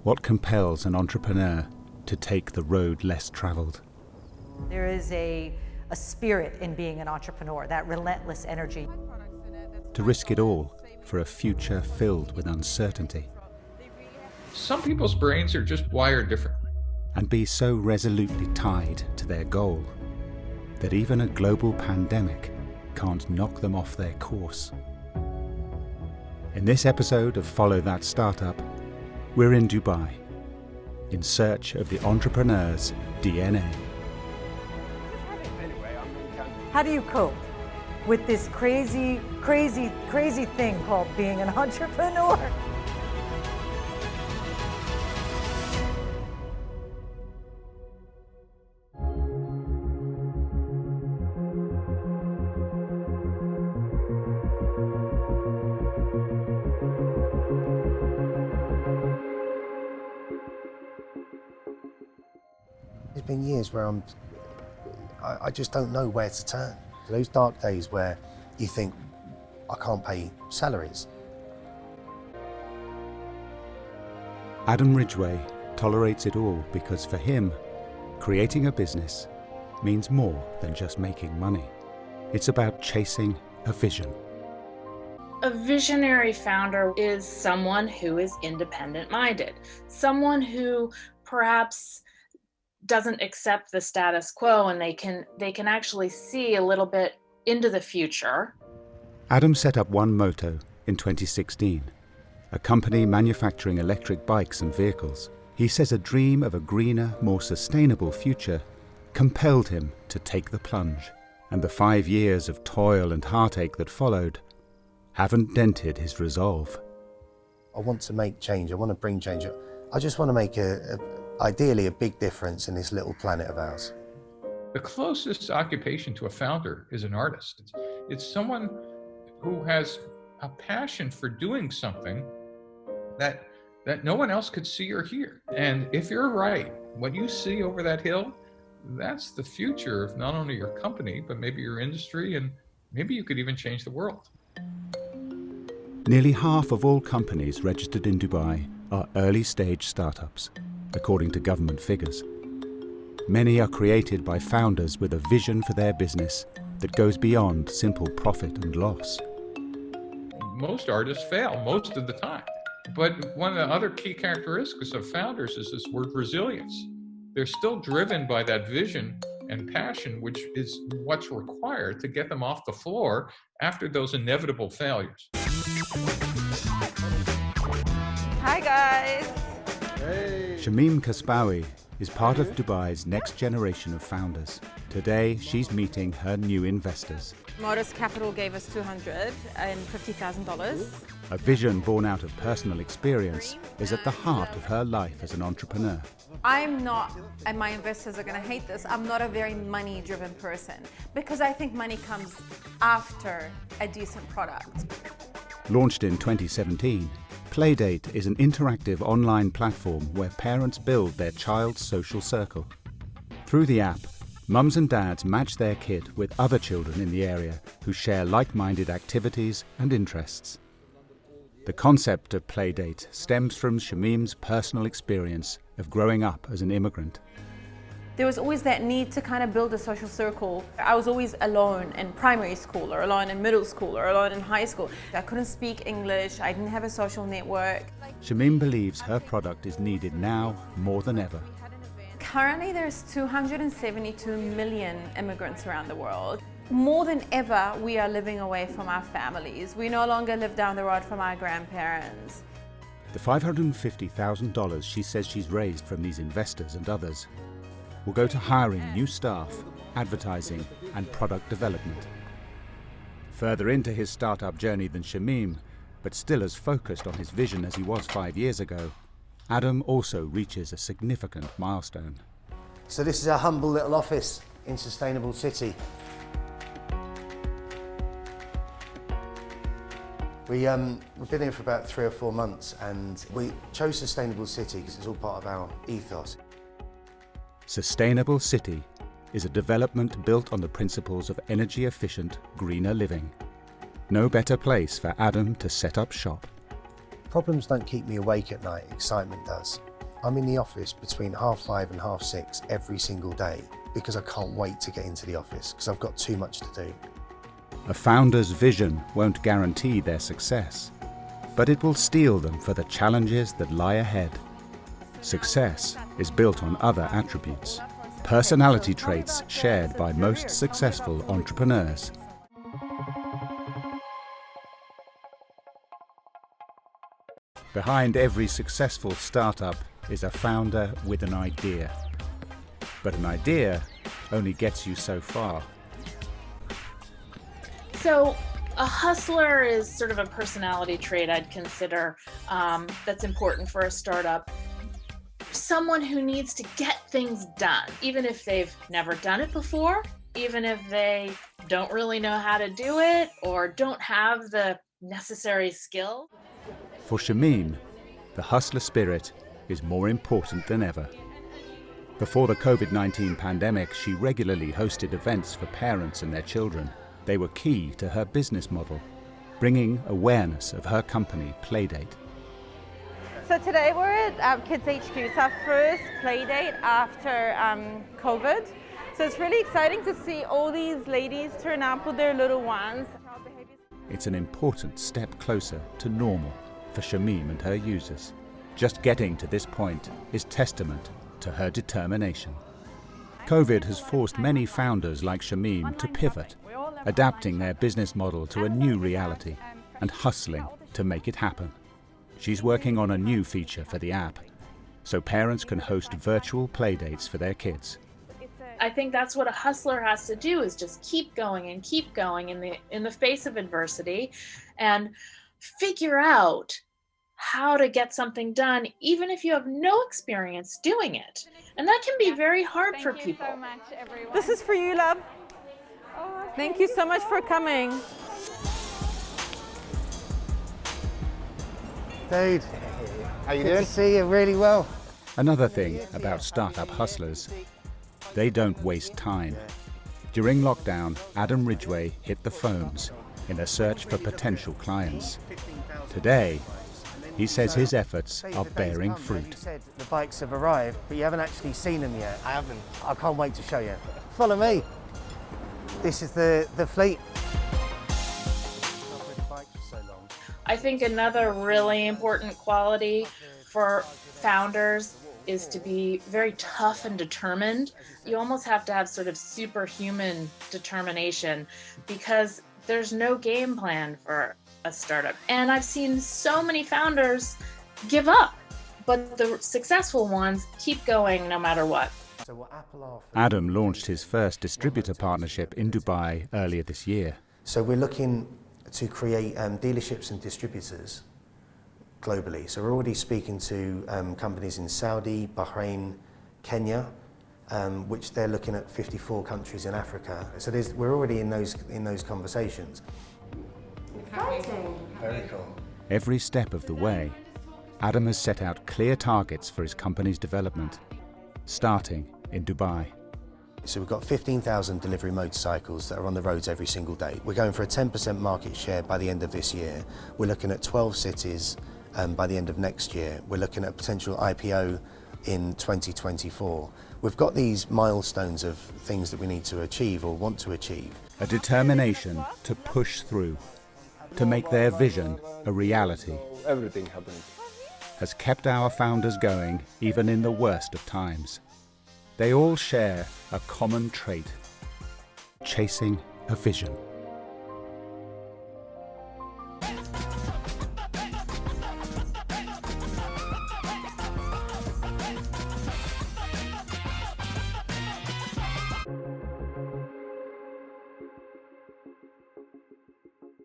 What compels an entrepreneur to take the road less traveled? There is a spirit in being an entrepreneur, that relentless energy. To risk it all for a future filled with uncertainty? Some people's brains are just wired differently. And be so resolutely tied to their goal that even a global pandemic can't knock them off their course. In this episode of Follow That Startup, we're in Dubai, in search of the entrepreneur's DNA. How do you cope with this crazy thing called being an entrepreneur? There's been years where I just don't know where to turn. Those dark days where you think, I can't pay salaries. Adam Ridgway tolerates it all because for him, creating a business means more than just making money. It's about chasing a vision. A visionary founder is someone who is independent-minded, someone who perhaps doesn't accept the status quo, and they can actually see a little bit into the future. Adam set up One Moto in 2016, a company manufacturing electric bikes and vehicles. He says a dream of a greener, more sustainable future compelled him to take the plunge, and the 5 years of toil and heartache that followed haven't dented his resolve. I want to make change. I want to bring change. I just want to make ideally a big difference in this little planet of ours. The closest occupation to a founder is an artist. It's someone who has a passion for doing something that no one else could see or hear. And if you're right, what you see over that hill, that's the future of not only your company, but maybe your industry, and maybe you could even change the world. Nearly half of all companies registered in Dubai are early-stage startups, according to government figures. Many are created by founders with a vision for their business that goes beyond simple profit and loss. Most artists fail most of the time. But one of the other key characteristics of founders is this word resilience. They're still driven by that vision and passion, which is what's required to get them off the floor after those inevitable failures. Hi guys. Shamim Kasbawi is part of Dubai's next generation of founders. Today, she's meeting her new investors. Modest Capital gave us $250,000. A vision born out of personal experience is at the heart of her life as an entrepreneur. I'm not, and my investors are going to hate this, I'm not a very money-driven person because I think money comes after a decent product. Launched in 2017, Playdate is an interactive online platform where parents build their child's social circle. Through the app, mums and dads match their kid with other children in the area who share like-minded activities and interests. The concept of Playdate stems from Shamim's personal experience of growing up as an immigrant. There was always that need to kind of build a social circle. I was always alone in primary school or alone in middle school or alone in high school. I couldn't speak English, I didn't have a social network. Shamim believes her product is needed now more than ever. Currently there's 272 million immigrants around the world. More than ever, we are living away from our families. We no longer live down the road from our grandparents. The $550,000 she says she's raised from these investors and others will go to hiring new staff, advertising, and product development. Further into his startup journey than Shamim, but still as focused on his vision as he was 5 years ago, Adam also reaches a significant milestone. So this is our humble little office in Sustainable City. We've been here for about 3 or 4 months, and we chose Sustainable City because it's all part of our ethos. Sustainable City is a development built on the principles of energy-efficient, greener living. No better place for Adam to set up shop. Problems don't keep me awake at night, excitement does. I'm in the office between 5:30 and 6:30 every single day because I can't wait to get into the office because I've got too much to do. A founder's vision won't guarantee their success, but it will steel them for the challenges that lie ahead. Success is built on other attributes, personality traits shared by most successful entrepreneurs. Behind every successful startup is a founder with an idea. But an idea only gets you so far. So a hustler is sort of a personality trait I'd consider that's important for a startup. Someone who needs to get things done, even if they've never done it before, even if they don't really know how to do it or don't have the necessary skill. For Shamim, the hustler spirit is more important than ever. Before the COVID-19 pandemic, she regularly hosted events for parents and their children. They were key to her business model, bringing awareness of her company, Playdate. So today we're at Kids HQ. It's our first play date after COVID. So it's really exciting to see all these ladies turn up with their little ones. It's an important step closer to normal for Shamim and her users. Just getting to this point is testament to her determination. COVID has forced many founders like Shamim to pivot, adapting their business model to a new reality and hustling to make it happen. She's working on a new feature for the app, so parents can host virtual playdates for their kids. I think that's what a hustler has to do, is just keep going and keep going in the face of adversity and figure out how to get something done, even if you have no experience doing it. And that can be very hard for people. Thank you so much, everyone. This is for you, love. Thank you so much for coming. Dude, How you good doing? to see you really well. Another thing about startup hustlers, they don't waste time. During lockdown, Adam Ridgway hit the phones in a search for potential clients. Today, he says his efforts are bearing fruit. You said the bikes have arrived, but you haven't actually seen them yet. I haven't. I can't wait to show you. Follow me. This is the fleet. I think another really important quality for founders is to be very tough and determined. You almost have to have sort of superhuman determination because there's no game plan for a startup. And I've seen so many founders give up, but the successful ones keep going no matter what. Adam launched his first distributor partnership in Dubai earlier this year. So we're looking to create dealerships and distributors globally. So we're already speaking to companies in Saudi, Bahrain, Kenya, which they're looking at 54 countries in Africa. So we're already in those conversations. Very cool. Every step of the way, Adam has set out clear targets for his company's development, starting in Dubai. So we've got 15,000 delivery motorcycles that are on the roads every single day. We're going for a 10% market share by the end of this year. We're looking at 12 cities by the end of next year. We're looking at potential IPO in 2024. We've got these milestones of things that we need to achieve or want to achieve. A determination to push through, to make their vision a reality, Everything happening. has kept our founders going even in the worst of times. They all share a common trait: chasing a vision.